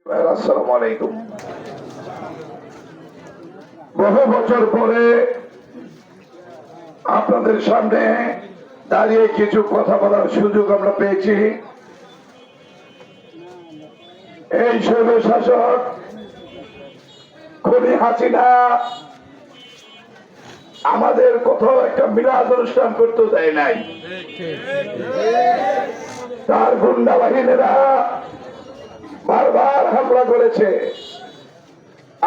আসসালামু আলাইকুম। বহু বছর পরে আপনাদের সামনে দাঁড়িয়ে কিছু কথা বলার সুযোগ আমরা পেয়েছি। এই শৈব শাসক খুনি হাসিনা আমাদের কোথাও একটা মিলাদ অনুষ্ঠান করতে দেয় নাই। তার গুন্ডা বাহিনীরা বারবার হামলা করেছে।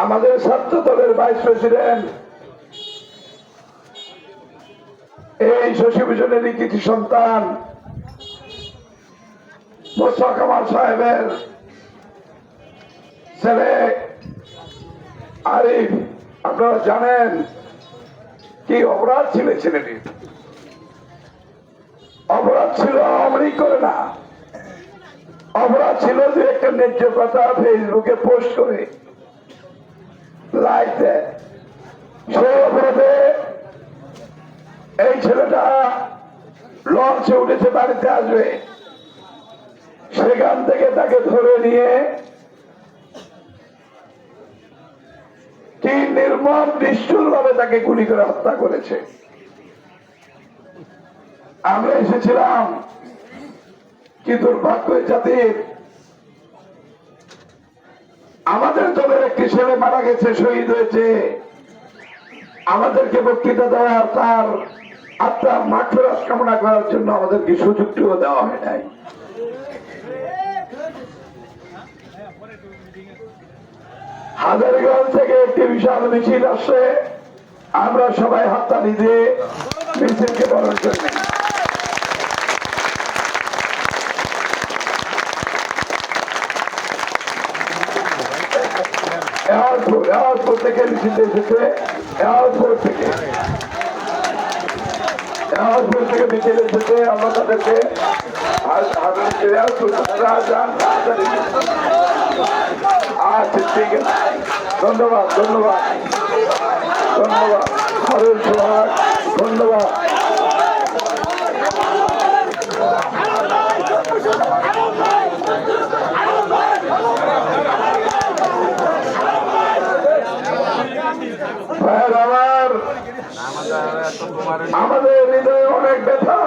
আমাদের ছাত্র দলের ভাইস প্রেসিডেন্ট এই শশীভূষণের কৃতি সন্তান মোশাররফ কামাল সাহেবের ছেলে আরিফ, আপনারা জানেন কি অপরাধ ছিল ছেলেটির। অপরাধ ছিল আমরাই করে না, অপরাধ ছিল যে একটা ন্যায্য কথা ফেসবুকে পোস্ট করে লাইক দেয়। সেই অপরাধে এই ছেলেটা লঞ্চে উঠেছে, বাড়িতে আসবে, সেখান থেকে তাকে ধরে নিয়ে কি নির্মম নিষ্ঠুর ভাবে তাকে গুলি করে হত্যা করেছে। আমরা এসেছিলাম কি দুর্ভাগ্য জাতির, আমাদের দলের একটি ছেলে মারা গেছে, শহীদ হয়েছে, আমাদেরকে বক্তৃতা দেওয়ার, তার আত্মার মাগফিরাত কামনা করার জন্য আমাদেরকে সুযোগটিও দেওয়া হয় নাই। হাজারীগঞ্জ থেকে একটি বিশাল মিছিল আসছে, আমরা সবাই হাততালি দিয়ে মিছিলকে বরণ করি। এয়ারপোর্ট থেকে মিছিল এসেছে, এয়ারপোর্ট থেকে মিছিল এসেছে। আমরা তাদেরকে আচ্ছা, ঠিক আছে, ধন্যবাদ ধন্যবাদ ধন্যবাদ, হরের সোহাগ, ধন্যবাদ। আমাদের হৃদয়ে অনেক ব্যথা,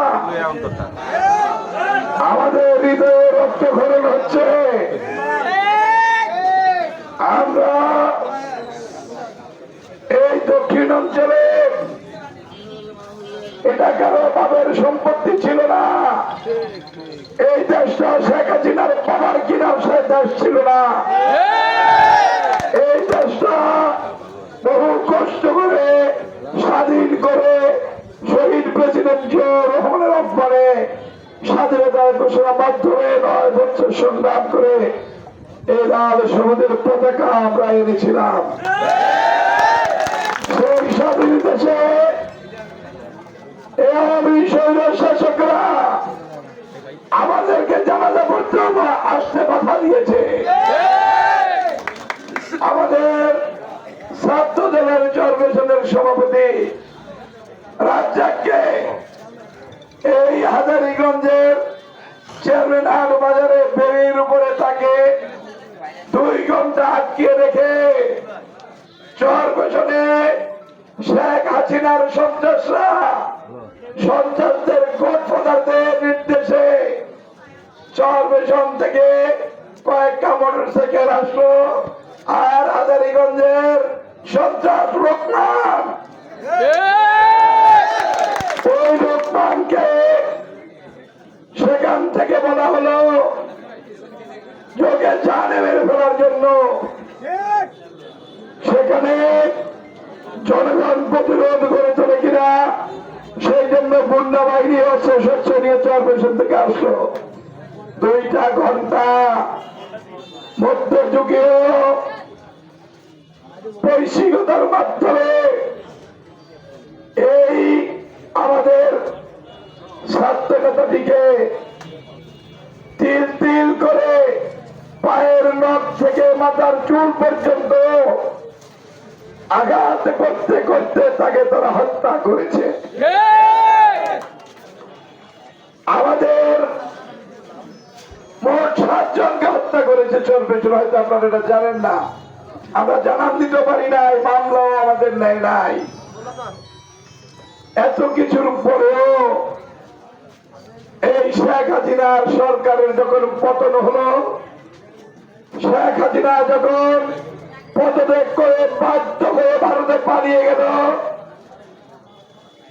আমাদের হৃদয়ে রক্তক্ষরণ হচ্ছে। আমরা এই দক্ষিণ অঞ্চলে, এটা কারো বাবার সম্পত্তি ছিল না, এই দেশটা শেখ হাসিনার বাবার কিনা সে দেশ ছিল না। এই দেশটা বহু কষ্ট করে স্বাধীন করে শহীদ প্রেসিডেন্ট জিয়াউর রহমানের আহ্বানে স্বাধীনতার ঘোষণা মাধ্যমে 9 বছর সংগ্রাম করে এই লাল সবুজের পতাকা আমরা এনেছিলাম। সেই স্বাধীন দেশে এই স্বৈর শাসকরা আমাদেরকে জানাজা পড়তে আসতে বাধা দিয়েছে। আমাদের ছাত্র দলের চরবেশনের সভাপতি রাজ্জাককে এই হাজারীগঞ্জের চেয়ারম্যান হাট বাজারে বেরির উপরে তাকে 2 ঘন্টা আটকিয়ে রেখে চরবেশনে শেখ হাসিনার সন্ত্রাসদের গডফাদারদের নির্দেশে চরবেশন থেকে কয়েকটা মোটরসাইকেল আসলো, আর হাজারীগঞ্জের সন্ত্রাস লোকমান, ওই লোকমানকে সেখান থেকে বলা হলো যোগে জানে মেরে ফেলার জন্য। সেখানে জনগণ প্রতিরোধ করে চলে কিনা, সেই জন্য গুন্ডা বাহিনী অস্ত্র শস্ত্র নিয়ে চরপেশন থেকে আসলো। 2টা ঘন্টা মধ্যযুগীয় বৈশ্বিকতার মাধ্যমে এই আমাদের ছাত্র নেতাটিকে তিল তিল করে পায়ের নখ থেকে মাথার চুল পর্যন্ত আঘাত করতে করতে তাকে তারা হত্যা করেছে। আমাদের মোট 7 জনকে হত্যা করেছে চোর পেছনে। হয়তো আপনারা এটা জানেন না, আমরা জানান দিতে পারি নাই, মামলাও আমাদের নেয় নাই। এত কিছুর পরেও এই শেখ হাসিনার সরকারের যখন পতন হলো, শেখ হাসিনা যখন পদত্যাগ করে বাধ্য হয়ে ভারতে পালিয়ে গেল,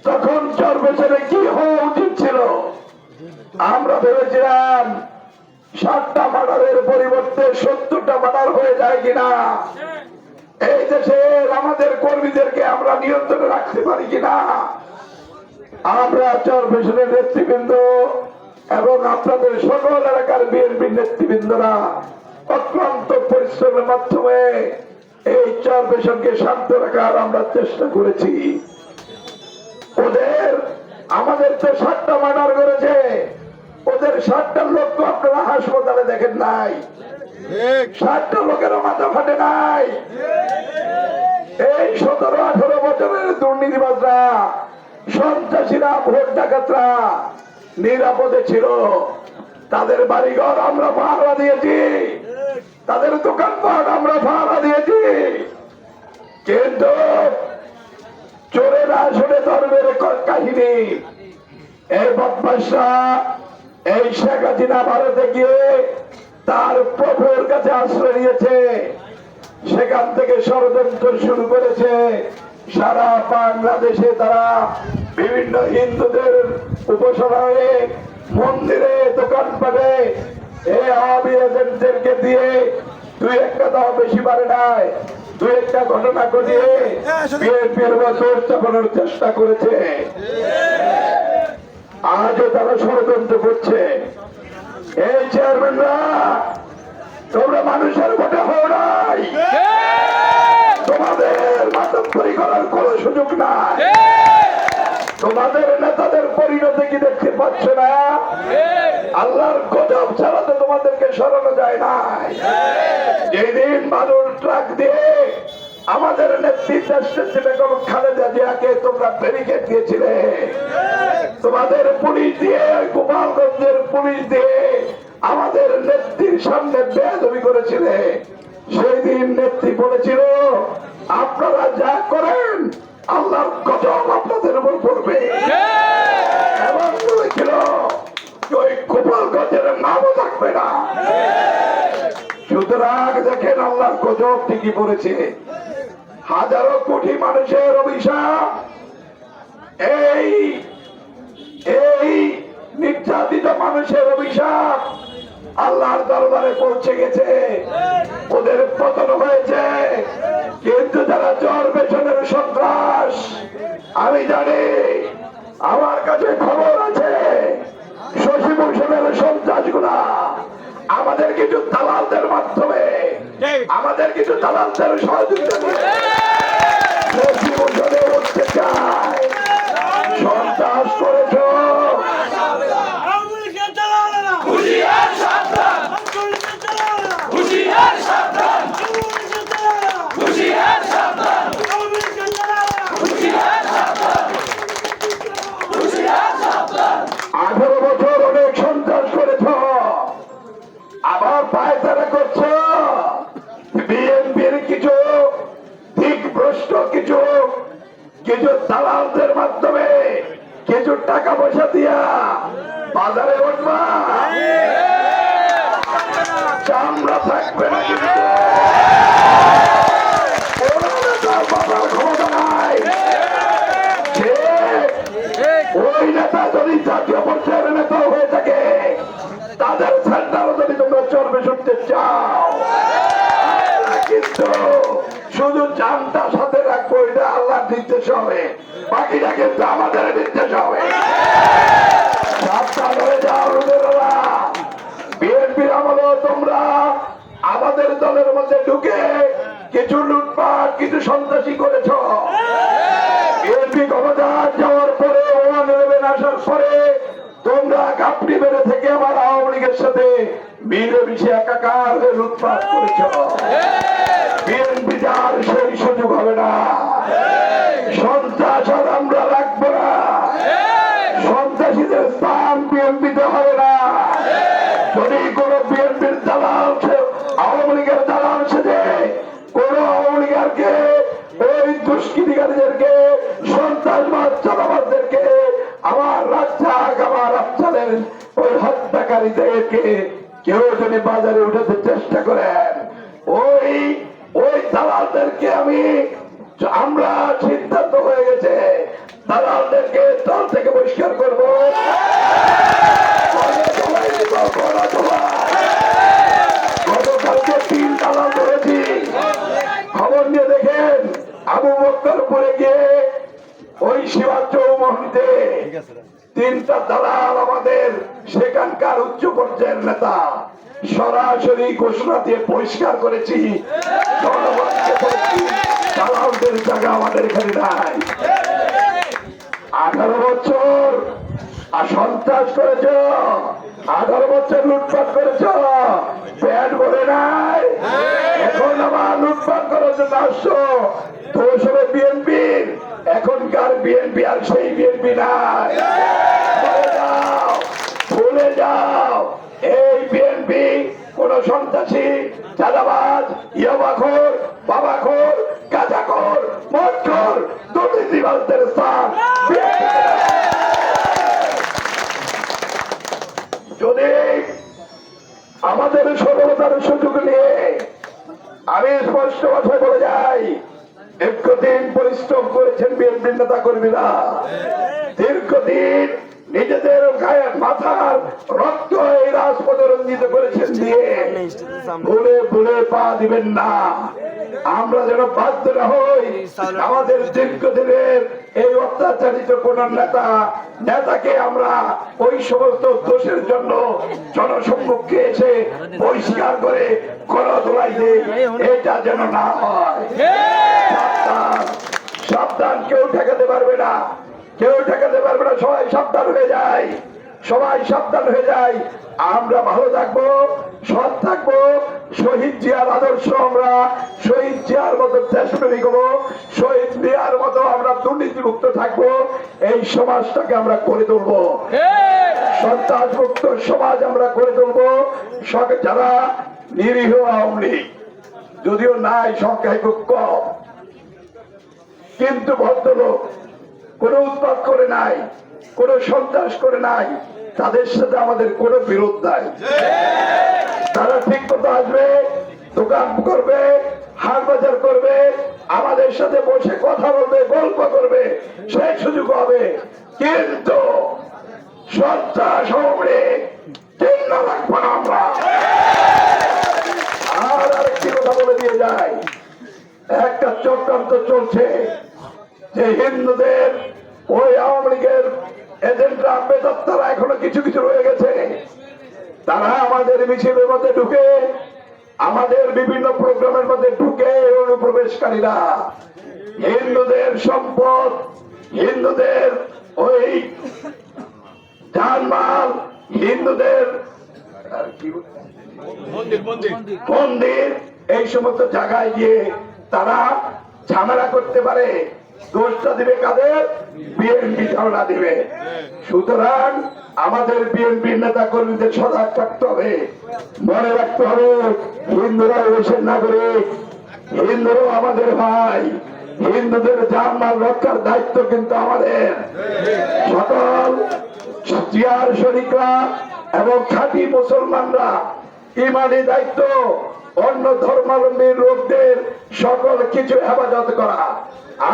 তখন চরপেছনে কি হওয়া উচিত ছিল? আমরা ভেবেছিলাম 60টা মার্ডারের পরিবর্তে 70টা মার্ডার হয়ে যায় কিনা, এই দেশের আমাদের কর্মীদেরকে আমরা নিয়ন্ত্রণে রাখতে পারি কিনা। আমরা চরপেছনের নেতৃবৃন্দ এবং আপনাদের সকল এলাকার বিএনপির নেতৃবৃন্দরা অক্লান্ত পরিশ্রমের মাধ্যমে এই চরপেছনকে শান্ত রাখার আমরা চেষ্টা করেছি। ওদের আমাদের তো 60টা মার্ডার করেছে, ওদের 60টা লোক তো আপনারা হাসপাতালে দেখেন নাই, 60টা লোকেরও মাথা ফাটে নাই। এই 17-18 বছরের দুর্নীতিবাজরা, সন্ত্রাসীরা, ভোট ডাকাতরা নিরাপদে ছিল। তাদের বাড়িঘর আমরা পাহারা দিয়েছি, তাদের দোকানপাট আমরা পাহারা দিয়েছি, কিন্তু চোরেরা আসলে ধর্মের কাহিনী। এই বদমাশরা এই শেখ হাসিনা ভারতে গিয়ে তার প্রভুর কাছে আশ্রয় নিয়েছে, সেখান থেকে ষড়যন্ত্র শুরু করেছে। সারা বাংলাদেশে তারা বিভিন্ন হিন্দুদের উপাসনালয়ে, মন্দিরে, দোকানপাটে এই আওয়ামী এজেন্টদেরকে দিয়ে 2-1টা দাও বেশি পারে নাই, 2-1টা ঘটনা ঘটিয়ে বিএনপির বছর চাপানোর চেষ্টা করেছে। আজও তারা ষড়যন্ত্র করছে। এই চেয়ারম্যানরা, তোমরা মানুষের ভোটে হও নাই, তোমাদের মাতব্বরি করার কোন সুযোগ নাই। তোমাদের নেতাদের পরিণতি কি দেখতে পাচ্ছ না? আল্লাহর গজব ছাড়া তো তোমাদেরকে সরানো যায় নাই। যেদিন বালুর ট্রাক দিয়ে আমাদের নেতৃত্বে বেগম খালেদা জিয়াকে তোমরা ব্যারিকেড দিয়েছিলে, তোমাদের পুলিশ দিয়ে, গোপালগঞ্জের পুলিশ দিয়ে আমাদের নেত্রীর সামনে বেয়াদবি করেছিলে, সেই দিন নেত্রী বলেছিল আপনারা যা করেন আল্লাহর গজব আপনাদের উপর পড়বে, এবং বলেছিল ওই গোপালগঞ্জের নামও থাকবে না। সুতরাং দেখেন আল্লাহর গজব ঠিকই পড়েছে। হাজারো কোটি মানুষের অভিশাপ এই নির্যাতিত মানুষের অভিশাপ আল্লাহর দরবারে পৌঁছে গেছে, ওদের পতন হয়েছে। কিন্তু যারা চরপেছনের সন্ত্রাস, আমি জানি, আমার কাছে খবর আছে, শশীভূষণের সন্ত্রাসগুলা আমাদের কিছু দালালদের মাধ্যমে, আমাদের কিছু দালালদের সহযোগিতা নিয়ে শশীভূষণে উঠতে চায়। সন্ত্রাস করেছ, আবার পায়তারা করছো। বিএনপির কিছু দিকভ্রষ্ট কিছু দালালদের মাধ্যমে কিছু টাকা পয়সা দিয়া বাজারে উঠবা, চামড়া থাকবে না, কিন্তু বাবার ক্ষমতা নাই। ওই নেতা যদি জাতীয় পর্যায়ের নেতা হয়ে থাকে, তাদের সেন্টারও যদি তোমরা চর্বে শুনতে চাও, কিন্তু শুধু জানটা সাথে রাখবো, এটা আল্লাহর নির্দেশ হবে, বাকিটা কিন্তু আমাদের নির্দেশ হবে। সাবধান হয়ে যাও রুদেরা। বিএনপির আমলে তোমরা আমাদের দলের মধ্যে ঢুকে কিছু লুটপাট, কিছু সন্ত্রাসী করেছ। বিএনপি ক্ষমতা যাওয়ার পরে, 11 আসার পরে তোমরা কাপড়ি বেড়ে থেকে আবার আওয়ামী লীগের সাথে মিলেমিশে একাকার হয়ে লুটপাট করেছ। বিএনপি যার সেই সুযোগ হবে না। সন্ত্রাস আর আমরা রাখবো না, সন্ত্রাসীদের স্থান বিএনপিতে হবে না। যদি কোনো আমাকে ওই দুষ্কৃতিকারীদেরকে, সন্ত্রাসবাদ চালাবাদদেরকে, আমার রাজ্জাক, আমার আফজালের ওই হত্যাকারীদেরকে কেউ যদি বাজারে উঠাতে চেষ্টা করেন, ওই ওই দালালদেরকে আমরা সিদ্ধান্ত হয়ে গেছে, দালালদেরকে দল থেকে বহিষ্কার করবো। গতকালকে 3 দালাল ধরেছি, খবর নিয়ে দেখেন। আবু বক্কর উপরে গিয়ে ওই শিবা চৌমহনীতে 3টা দালাল আমাদের সেখানকার উচ্চ পর্যায়ের নেতা সরাসরি ঘোষণা দিয়ে পরিষ্কার করেছি, জনগণকে বলছি দালালদের জায়গা আমাদের এখানে নাই। 18 বছর সন্ত্রাস করেছ, 18 বছর লুটপাট করেছ, পেট ভরে নাই, এখন আমার লুটপাট করার জন্য আসছো। দোষ হবে বিএনপির, এখনকার বিএনপি আর সেই বিএনপি নাই। ভুলে যাও, এই বিএনপি কোন সন্ত্রাসী, চাঁদাবাজ, ইয়াবাখোর, বাবাখোর, গাঁজাখোর, মদখোর, দুর্নীতিবাজদের স্থান। যদি আমাদের সরলতার সুযোগ নিয়ে আমি স্পষ্ট ভাষায় বলে যাই, দীর্ঘদিন পরিশ্রম করেছেন বিএনপির নেতা কর্মীরা, দীর্ঘদিন নিজেদের গায়ে মাথার রক্ত এই রাজপথে রঞ্জিত করেছেন দিয়ে ভুলে ভুলে পা দিবেন না। আমরা যেন বাধ্য না হই আমাদের দীর্ঘদিনের এই অত্যাচারিত কোন নেতাকে আমরা ওই সমস্ত দোষের জন্য জনসম্মুখে এসে বহিষ্কার করে গণধোলাই দেই, এটা যেন না হয়। সাবধান, সাবধান, কেউ ঠেকাতে পারবে না, কেউ ঠেকাতে পারবে না। সবাই সাবধান হয়ে যায়, সবাই সাবধান হয়ে যায়। আমরা ভালো থাকবো, সৎ থাকবো, শহীদ জিয়ার আদর্শ, আমরা শহীদ জিয়ার মতো দেশপ্রেমিক হবো, শহীদ জিয়ার মতো আমরা দুর্নীতিমুক্ত থাকবো। এই সমাজটাকে আমরা করে তুলবো, সন্ত্রাসমুক্ত সমাজ আমরা করে তুলবো। যারা নিরীহ আওয়ামী লীগ যদিও নাই, সংখ্যায় খুব কম, কিন্তু ভদ্রলোক কোন উৎপাত করে নাই, কোন সন্ত্রাস করে নাই, তাদের সাথে আমাদের কোনো বিরোধ নাই। তারা ঠিক মতো আসবে, দোকান করবে, হাট বাজার করবে, আমাদের সাথে বসে কথা বলবে, গল্প করবে, সেই সুযোগ হবে। কিন্তু সন্ত্রাস হবে চিহ্ন রাখবো না আমরা। আর আরেকটি কথা বলে দিয়ে যায়, একটা চক্রান্ত চলছে যে হিন্দুদের ওই আওয়ামী লীগের এজেন্টরা, বেদত্তারা এখনো কিছু কিছু রয়ে গেছে, তারা আমাদের মিছিলের মধ্যে ঢুকে, আমাদের বিভিন্ন প্রোগ্রামের মধ্যে ঢুকে অনুপ্রবেশকারীরা হিন্দুদের সম্পদ, হিন্দুদের ওই জানমাল, হিন্দুদের মন্দির, এই সমস্ত জায়গায় গিয়ে তারা ঝামেলা করতে পারে। দোষটা দিবে কাদের? বিএনপি ঝামেলা দিবে। সুতরাং আমাদের বিএনপির নেতা কর্মীদের সজাগ থাকতে হবে, মনে রাখতে হবে হিন্দুরা দেশের নাগরিক, হিন্দুরাও আমাদের ভাই, হিন্দুদের জানমাল রক্ষার দায়িত্ব কিন্তু আমাদের। সকল জিয়ার শরিকরা এবং খাঁটি মুসলমানরা ইমানি দায়িত্ব অন্য ধর্মাবলম্বী লোকদের সকল কিছু হেফাজত করা।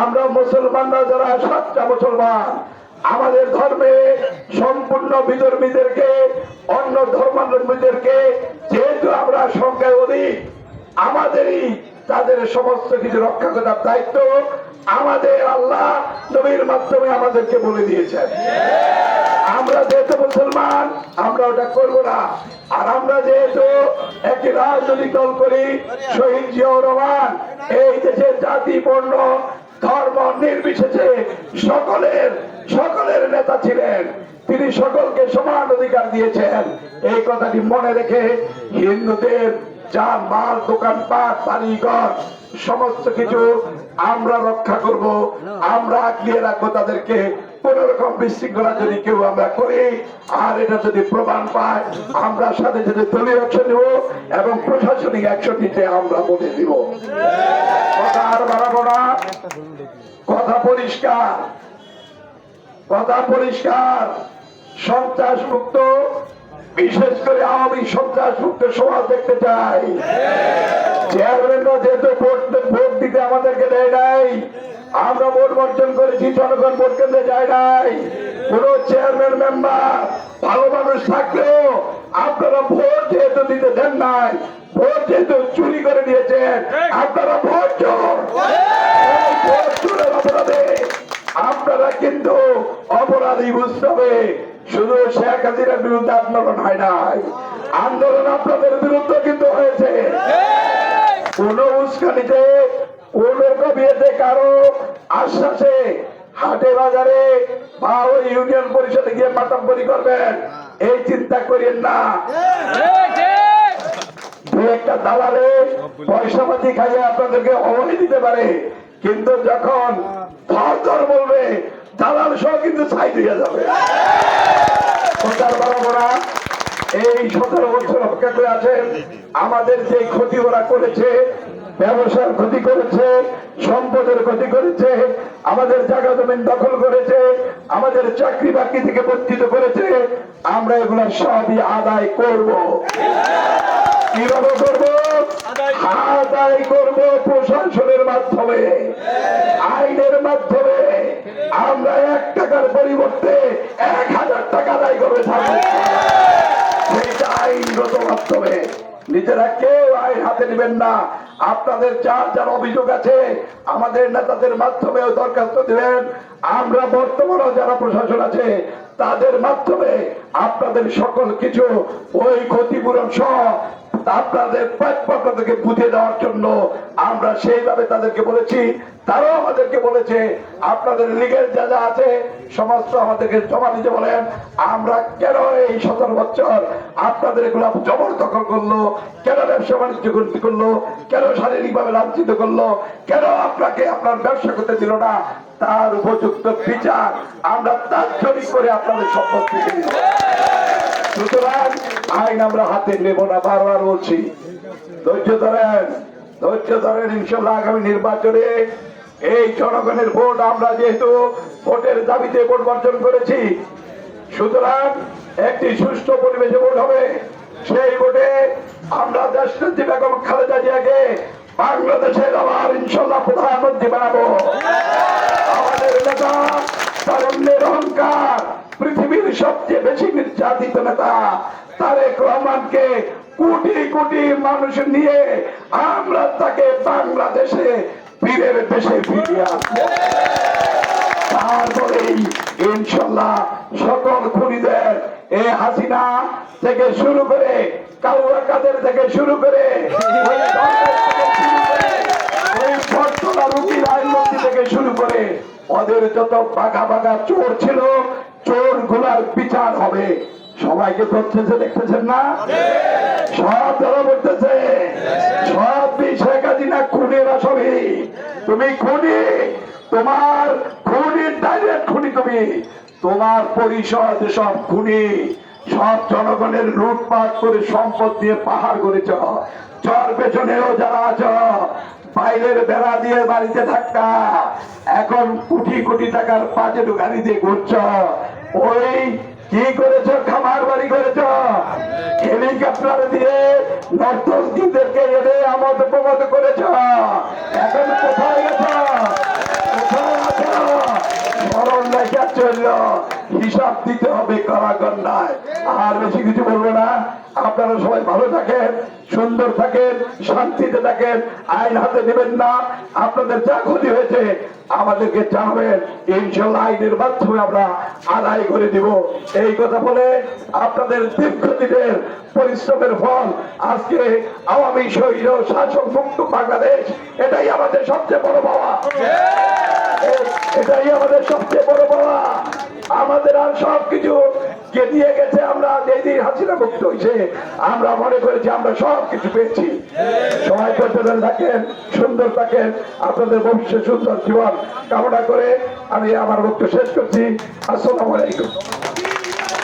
আমরা মুসলমানরা যারা সাতটা মুসলমান, আমাদের ধর্মে সম্পূর্ণ বিধর্মীদেরকে, অন্য ধর্মাবলম্বীদেরকে যেহেতু আমরা সংখ্যায় অধিক, আমাদেরই তাদের সমস্ত কিছু রক্ষা করার দায়িত্ব আমাদের আল্লাহ নবীর মাধ্যমে আমাদেরকে বলে দিয়েছেন। আমরা যেহেতু মুসলমান, আমরা ওটা করবো না। আর আমরা যেহেতু একটি রাজনৈতিক দল করি, শহীদ জিয়াউর রহমান এই দেশের জাতি, বর্ণ, ধর্ম নির্বিশেষে সকলের নেতা ছিলেন, তিনি সকলকে সমান অধিকার দিয়েছেন। এই কথাটি মনে রেখে হিন্দুদের যান মাল, দোকানপাট, বাড়িঘর সমস্ত কিছু আমরা রক্ষা করব, আমরা আগলিয়ে রাখবো তাদেরকে। কোন রকম বিশৃঙ্খলা যদি কেউ আমরা করি আর এটা যদি প্রমাণ পায় আমরা সাথে সাথে দলীয় অ্যাকশন নেব এবং প্রশাসনিক অ্যাকশন নিতে আমরা বলে দিব। কথা আর বাড়াবো না, কথা পরিষ্কার, কথা পরিষ্কার। সন্ত্রাস মুক্ত, বিশেষ করে আওয়ামী সন্ত্রাস মুক্ত সমাজ দেখতে চাই। চেয়ারম্যানরা যেহেতু ভোট দিতে আমাদেরকে দেয় নাই, আমরা ভোট বর্জন করেছি, জনগণ ভোট কেন্দ্রে যায় নাই। কোন চেয়ারম্যান মেম্বার ভালো মানুষ থাকলেও আপনারা ভোট যেহেতু দিতে দেন নাই, ভোট যেহেতু চুরি করে নিয়েছেন, আপনারা ভোট চোর। ভোট চোরের অপরাধে আপনারা কিন্তু অপরাধী বুঝতে হবে। শুধু শেখ হাসিনার বিরুদ্ধে আন্দোলন হয় নাই, আন্দোলন আপনাদের বিরুদ্ধে কিন্তু হয়েছে। কোন উস্কানিতে, কোন কবিতে, কারো আশ্বাসে হাটে বাজারে বা ওই ইউনিয়ন পরিষদে গিয়ে মাতাম্বরি করবেন এই চিন্তা করেন না। দু একটা দালালে পয়সাপাতি খাইয়ে আপনাদেরকে অবহেলা দিতে পারে, কিন্তু যখন ধর বলবে দালাল সহ কিন্তু ছাই দিয়ে যাবে। এই 17 বছর অপেক্ষা করে আছেন। আমাদের যে ক্ষতি ওরা করেছে, ব্যবসার ক্ষতি করেছে, সম্পদের ক্ষতি করেছে, আমাদের জায়গা জমিন দখল করেছে, আমাদের চাকরি বাকরি থেকে বঞ্চিত করেছে, আমরা এগুলো সবই আদায় করব। কিভাবে করব? আদায় করব প্রশাসনের মাধ্যমে, আইনের মাধ্যমে। আমরা 1 টাকার পরিবর্তে 1000 টাকা আদায় করবে থাকবো, সেইটা আইনগত মাধ্যমে। নিজেরা কেউ আইন হাতে নেবেন না। আপনাদের যার যার অভিযোগ আছে আমাদের নেতাদের মাধ্যমেও দরখাস্ত দিবেন। আমরা বর্তমানে যারা প্রশাসন আছে তাদের মাধ্যমে আপনাদের সকল কিছু ওই ক্ষতিপূরণ সহ আপনাদের প্রাপ্যকে বুঝিয়ে দেওয়ার জন্য আমরা সেইভাবে তাদেরকে বলেছি। তারাও আমাদেরকে বলেছে আপনাদের লিগেল যা যা আছে সমস্ত আমাদেরকে জমা দিতে বলেন। আমরা কেন এই 17 বছর আপনাদের এগুলো জবরদখল করলো, কেন ব্যবসা বাণিজ্য করলো, কেন শারীরিকভাবে লাঞ্ছিত করলো, কেন আপনাকে আপনার ব্যবসা করতে দিল না, তার উপযুক্ত বিচার আমরা তাৎক্ষণিক করে আপনাদের সম্পদ থেকে দিব। সুতরাং আইন আমরা হাতে নেব না, বারবার বলছি। ধৈর্য ধরেন, ধৈর্য ধরেন। ইনশাল্লাহ আগামী নির্বাচনে এই জনগণের ভোট, আমরা যেহেতু ভোটের দাবিতে ভোট বর্জন করেছি, সুতরাং একটি সুষ্ঠু পরিবেশে ভোট হবে। সেই ভোটে আমরা দেশনেত্রী বেগম খালেদা জিয়াকে বাংলাদেশের আবার ইনশাল্লাহ প্রধানমন্ত্রী বানাবো। আমাদের নেতা তারুণ্যের অহংকার, পৃথিবীর সবচেয়ে বেশি নির্যাতিত নেতা তারেক রহমানকে কোটি কোটি মানুষ নিয়ে আমরা তাকে বাংলাদেশে পীরের দেশে ফিরিয়ে আসবো। তারপরেই ইনশাল্লাহ সকল খুনিদের, এ হাসিনা থেকে শুরু করে, কাউরা কাদের থেকে শুরু করে, থেকে শুরু করে ওদের যত বাঘা বাঘা চোর ছিল, চোর গুলার বিচার হবে। সবাইকে করতেছে, দেখতেছেন না? সব যারা বলতেছে সব শেখ হাসিনা খুনের আসামি। তুমি খুনি, তোমার খুনির ডাইরেক্ট খুনি তুমি, তোমার পরিষদ সব খুনি, সব জনগণের লুটপাট করে সম্পদ দিয়ে পাহাড় করেছ। চর পেছনেও যারা আছ, বাইরের বেড়া দিয়ে বাড়িতে থাকা, এখন কোটি কোটি টাকার বাজেট গাড়ি দিয়ে ঘুরছ। ওই কি করেছ? খামার বাড়ি করেছ, হেলিকপ্টার দিয়ে নর্তকীদেরকে এনে আমোদ প্রমোদ করেছ। এখন কোথায় গেছ? কোথায় আছো? স্মরণ রেখে চলল, হিসাব দিতে হবে কারাগার। আর বেশি কিছু বলবো না। আপনারা সবাই ভালো থাকেন, সুন্দর থাকেন, শান্তিতে থাকেন, আইন হাতে নেবেন না। আপনাদের যা ক্ষতি হয়েছে আমাদেরকে জানাবেন, ইনশাল্লাহ আইনের মাধ্যমে আমরা আদায় করে দিব। এই কথা বলে আপনাদের দীর্ঘদিনের পরিশ্রমের ফল আজকে আওয়ামী শহীদ শাসক মুক্ত বাংলাদেশ, এটাই আমাদের সবচেয়ে বড় পাওয়া। এটাই আমাদের সবচেয়ে বড় পাওয়া। আমাদের আর সবকিছু কে দিয়ে গেছে। আমরা যেদিন হাসিনা মুক্ত হয়েছে আমরা মনে করেছি আমরা সবকিছু পেয়েছি। সবাই করতে থাকেন, সুন্দর থাকেন, আপনাদের ভবিষ্যৎ সুন্দর জীবন কামনা করে আমি আমার বক্তব্য শেষ করছি। আসসালামু আলাইকুম।